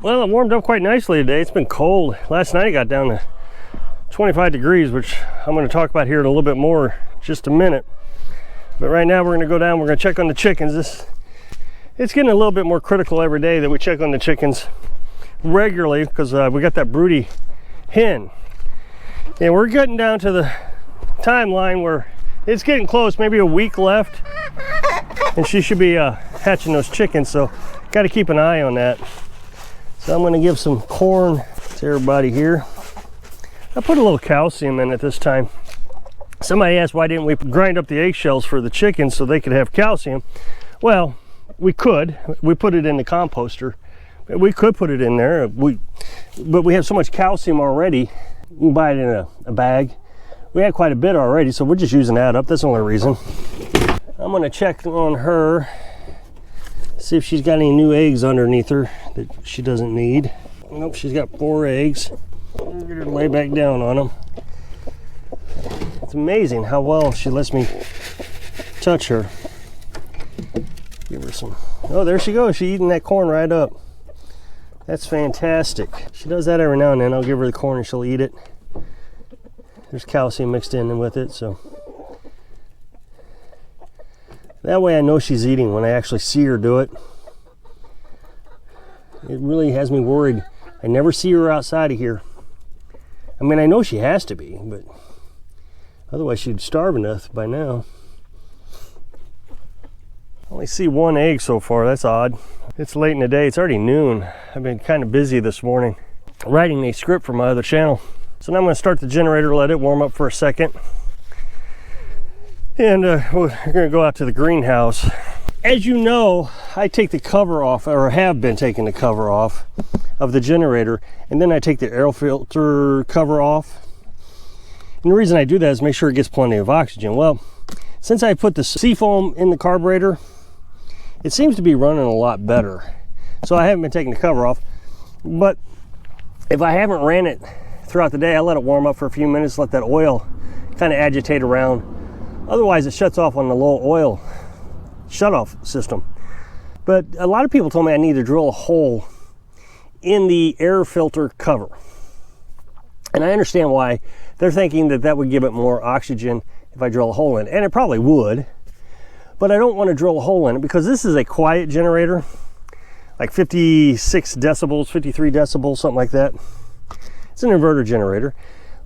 Well, it warmed up quite nicely today. It's been cold. Last night it got down to 25 degrees, which I'm going to talk about here in a little bit more in just a minute. But right now we're going to go down, we're going to check on the chickens. It's getting a little bit more critical every day that we check on the chickens regularly because we got that broody hen. And we're getting down to the timeline where it's getting close, maybe a week left, and she should be hatching those chickens, so got to keep an eye on that. So I'm going to give some corn to everybody here. I put a little calcium in it this time. Somebody asked why didn't we grind up the eggshells for the chickens so they could have calcium. Well, we could. We put it in the composter. We could put it in there, but we have so much calcium already. You can buy it in a bag. We had quite a bit already, so we're just using that up. That's the only reason. I'm going to check on her, see if she's got any new eggs underneath her that she doesn't need. Nope, she's got 4 eggs. I'll get her to lay back down on them. It's amazing how well she lets me touch her. Give her some. Oh, there she goes. She's eating that corn right up. That's fantastic. She does that every now and then. I'll give her the corn and she'll eat it. There's calcium mixed in with it, so that way I know she's eating when I actually see her do it. It really has me worried. I never see her outside of here. I mean, I know she has to be, but otherwise she'd starve enough by now. I only see 1 egg so far. That's odd. It's late in the day. It's already noon. I've been kind of busy this morning writing a script for my other channel. So now I'm going to start the generator, let it warm up for a second. And we're going to go out to the greenhouse. As you know, I take the cover off, or have been taking the cover off of the generator, and then I take the air filter cover off. And the reason I do that is make sure it gets plenty of oxygen. Well, since I put the seafoam in the carburetor, it seems to be running a lot better. So I haven't been taking the cover off, but if I haven't ran it throughout the day, I let it warm up for a few minutes, let that oil kind of agitate around. Otherwise, it shuts off on the low oil shutoff system. But a lot of people told me I need to drill a hole in the air filter cover. And I understand why. They're thinking that that would give it more oxygen if I drill a hole in it. And it probably would. But I don't want to drill a hole in it because this is a quiet generator. Like 56 decibels, 53 decibels, something like that. It's an inverter generator.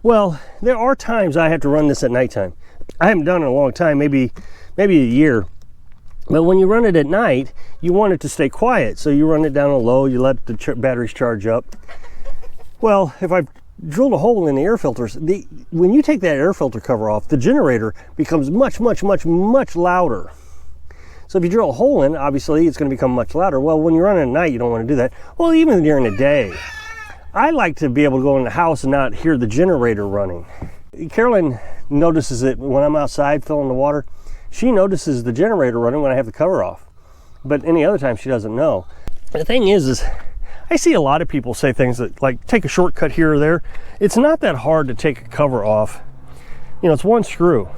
Well, there are times I have to run this at nighttime. I haven't done it in a long time, maybe a year. But when you run it at night, you want it to stay quiet. So you run it down low, you let the batteries charge up. Well, if I've drilled a hole in the air filters, when you take that air filter cover off, the generator becomes much louder. So if you drill a hole in, obviously it's going to become much louder. Well, when you're running at night, you don't want to do that. Well, even during the day, I like to be able to go in the house and not hear the generator running. Carolyn notices it when I'm outside filling the water. She notices the generator running when I have the cover off. But any other time she doesn't know. The thing is I see a lot of people say things that like take a shortcut here or there. It's not that hard to take a cover off. You know, it's 1 screw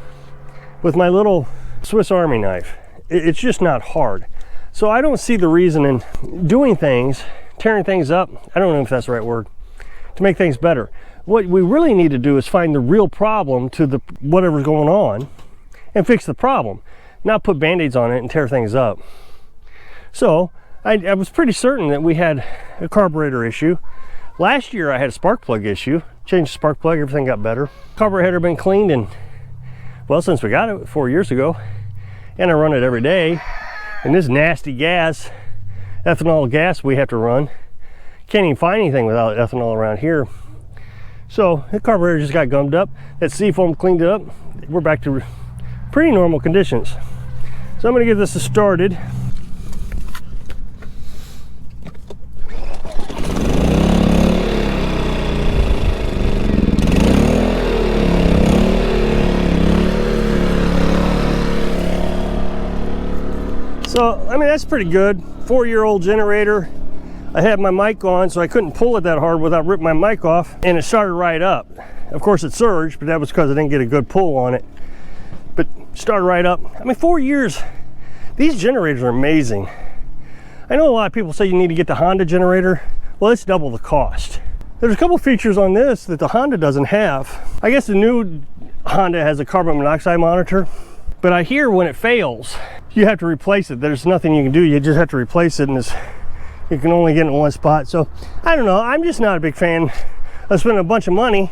with my little Swiss Army knife. It's just not hard. So I don't see the reason in doing things, tearing things up, I don't know if that's the right word, to make things better. What we really need to do is find the real problem to the whatever's going on and fix the problem, not put band-aids on it and tear things up. So I was pretty certain that we had a carburetor issue. Last year I had a spark plug issue. Changed the spark plug, everything got better. Carburetor had been cleaned and, well, since we got it 4 years ago, and I run it every day. And this nasty gas, ethanol gas we have to run, can't even find anything without ethanol around here. So the carburetor just got gummed up. That seafoam cleaned it up. We're back to pretty normal conditions. So I'm going to get this started. So, I mean, that's pretty good. 4-year-old generator. I had my mic on, so I couldn't pull it that hard without ripping my mic off, and it started right up. Of course, it surged, but that was because I didn't get a good pull on it. But started right up. I mean, 4 years. These generators are amazing. I know a lot of people say you need to get the Honda generator. Well, it's double the cost. There's a couple features on this that the Honda doesn't have. I guess the new Honda has a carbon monoxide monitor, but I hear when it fails, you have to replace it. There's nothing you can do. You just have to replace it, and you can only get it in one spot. So I don't know. I'm just not a big fan of spending a bunch of money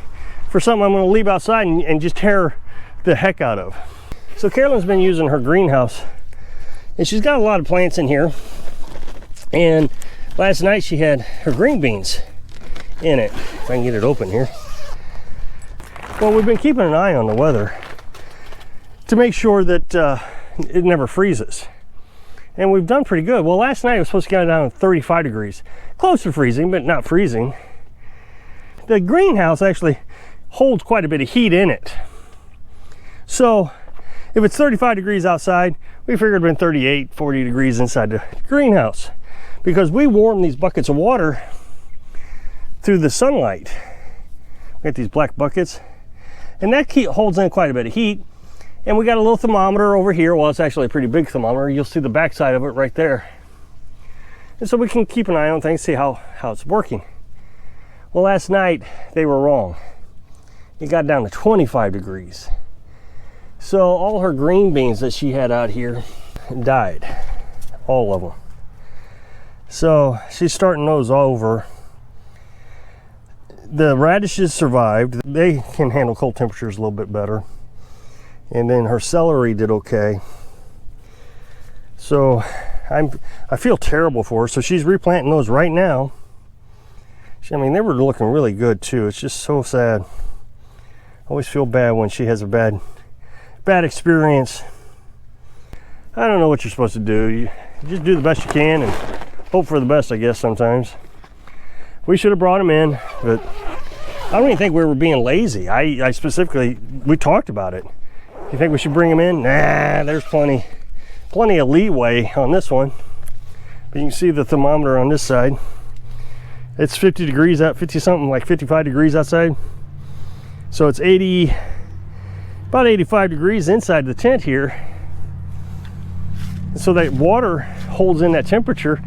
for something I'm going to leave outside and just tear the heck out of. So Carolyn's been using her greenhouse, and she's got a lot of plants in here. And last night she had her green beans in it. If I can get it open here. Well, we've been keeping an eye on the weather to make sure that it never freezes. And we've done pretty good. Well, last night it was supposed to get down to 35 degrees. Close to freezing, but not freezing. The greenhouse actually holds quite a bit of heat in it. So if it's 35 degrees outside, we figured it would have been 38, 40 degrees inside the greenhouse, because we warm these buckets of water through the sunlight. We got these black buckets, and that holds in quite a bit of heat. And we got a little thermometer over here. Well, it's actually a pretty big thermometer. You'll see the back side of it right there. And so we can keep an eye on things, see how it's working. Well, last night they were wrong. It got down to 25 degrees. So all her green beans that she had out here died, all of them. So she's starting those over. The radishes survived. They can handle cold temperatures a little bit better. And then her celery did okay. So I feel terrible for her. So she's replanting those right now. I mean, they were looking really good too. It's just so sad. I always feel bad when she has a bad experience. I don't know what you're supposed to do. You just do the best you can and hope for the best, I guess, sometimes. We should have brought them in, but I don't even think we were being lazy. I specifically, we talked about it. You think we should bring them in? Nah, there's plenty of leeway on this one. But you can see the thermometer on this side. It's 50 degrees out, 50 something, like 55 degrees outside. So it's about 85 degrees inside the tent here. And so that water holds in that temperature.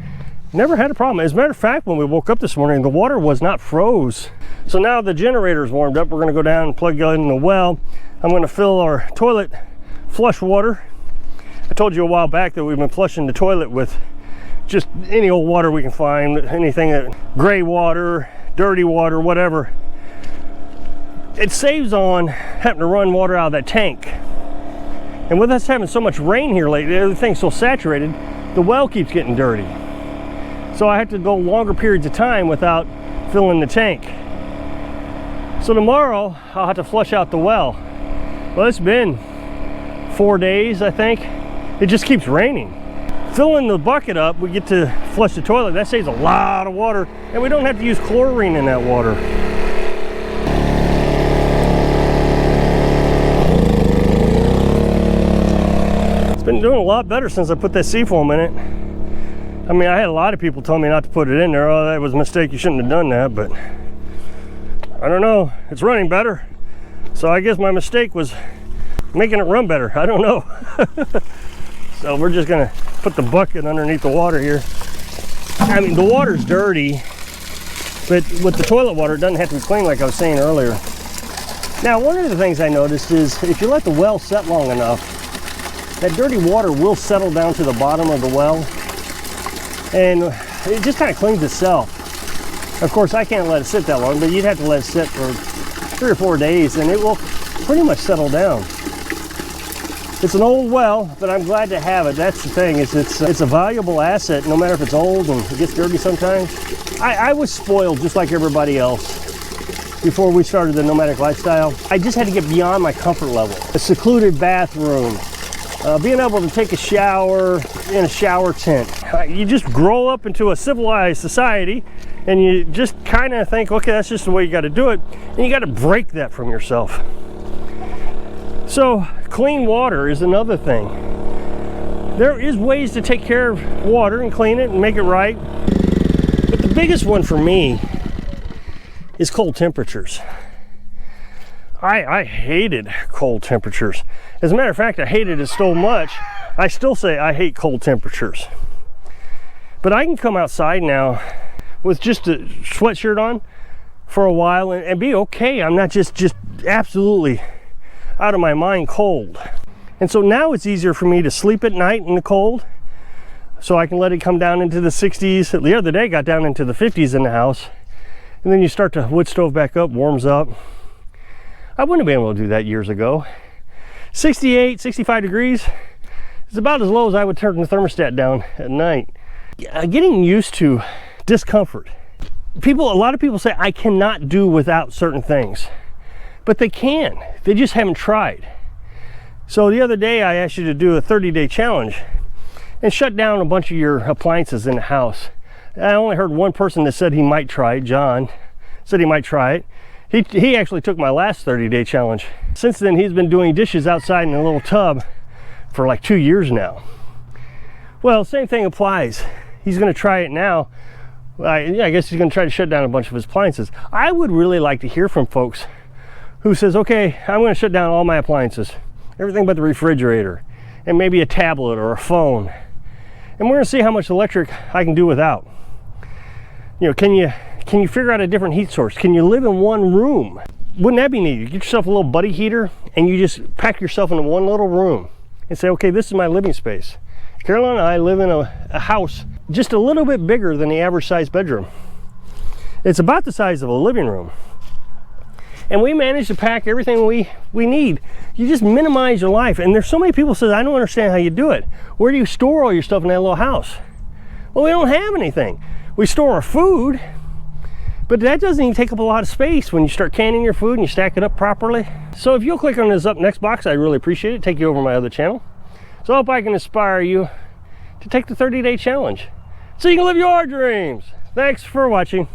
Never had a problem. As a matter of fact, when we woke up this morning, the water was not froze. So now the generator's warmed up. We're going to go down and plug it in the well. I'm going to fill our toilet flush water. I told you a while back that we've been flushing the toilet with just any old water we can find, anything that gray water, dirty water, whatever. It saves on having to run water out of that tank. And with us having so much rain here lately, everything's so saturated, the well keeps getting dirty. So I have to go longer periods of time without filling the tank. So tomorrow I'll have to flush out the well. Well, it's been 4 days, I think. It just keeps raining. Filling the bucket up, we get to flush the toilet. That saves a lot of water, and we don't have to use chlorine in that water. It's been doing a lot better since I put that seafoam in it. I mean, I had a lot of people tell me not to put it in there. Oh, that was a mistake, you shouldn't have done that, but I don't know. It's running better. So I guess my mistake was making it run better. I don't know. So we're just gonna put the bucket underneath the water here. I mean, the water's dirty, but with the toilet water, it doesn't have to be clean like I was saying earlier. Now, one of the things I noticed is if you let the well set long enough, that dirty water will settle down to the bottom of the well, and it just kind of cleans itself. Of course, I can't let it sit that long, but you'd have to let it sit for 3 or 4 days, and it will pretty much settle down. It's an old well, but I'm glad to have it. That's the thing, is it's a valuable asset, no matter if it's old and it gets dirty sometimes. I was spoiled just like everybody else before we started the nomadic lifestyle. I just had to get beyond my comfort level. A secluded bathroom, being able to take a shower in a shower tent. You just grow up into a civilized society, and you just kind of think, okay, that's just the way you got to do it, and you got to break that from yourself. So clean water is another thing. There is ways to take care of water and clean it and make it right, but the biggest one for me is cold temperatures. I hated cold temperatures. As a matter of fact, I hated it so much, I still say I hate cold temperatures. But I can come outside now with just a sweatshirt on for a while and be okay. I'm not just absolutely out of my mind cold. And so now it's easier for me to sleep at night in the cold, so I can let it come down into the 60s. The other day got down into the 50s in the house, and then you start the wood stove back up, warms up. I wouldn't have been able to do that years ago. 68, 65 degrees is about as low as I would turn the thermostat down at night. Getting used to discomfort. A lot of people say I cannot do without certain things, but they can. They just haven't tried. So the other day I asked you to do a 30-day challenge and shut down a bunch of your appliances in the house. I only heard one person that said he might try it. John said he might try it. He actually took my last 30-day challenge. Since then, he's been doing dishes outside in a little tub for like 2 years now. Well, same thing applies. He's going to try it now. I guess he's going to try to shut down a bunch of his appliances. I would really like to hear from folks who says, okay, I'm going to shut down all my appliances, everything but the refrigerator, and maybe a tablet or a phone. And we're going to see how much electric I can do without. You know, can you figure out a different heat source? Can you live in one room? Wouldn't that be neat? You get yourself a little buddy heater and you just pack yourself into one little room and say, okay, this is my living space. Carolyn and I live in a house just a little bit bigger than the average size bedroom. It's about the size of a living room. And we manage to pack everything we need. You just minimize your life. And there's so many people say, I don't understand how you do it. Where do you store all your stuff in that little house? Well, we don't have anything. We store our food, but that doesn't even take up a lot of space when you start canning your food and you stack it up properly. So if you'll click on this up next box, I'd really appreciate it. Take you over my other channel. So I hope I can inspire you to take the 30-day challenge so you can live your dreams. Thanks for watching.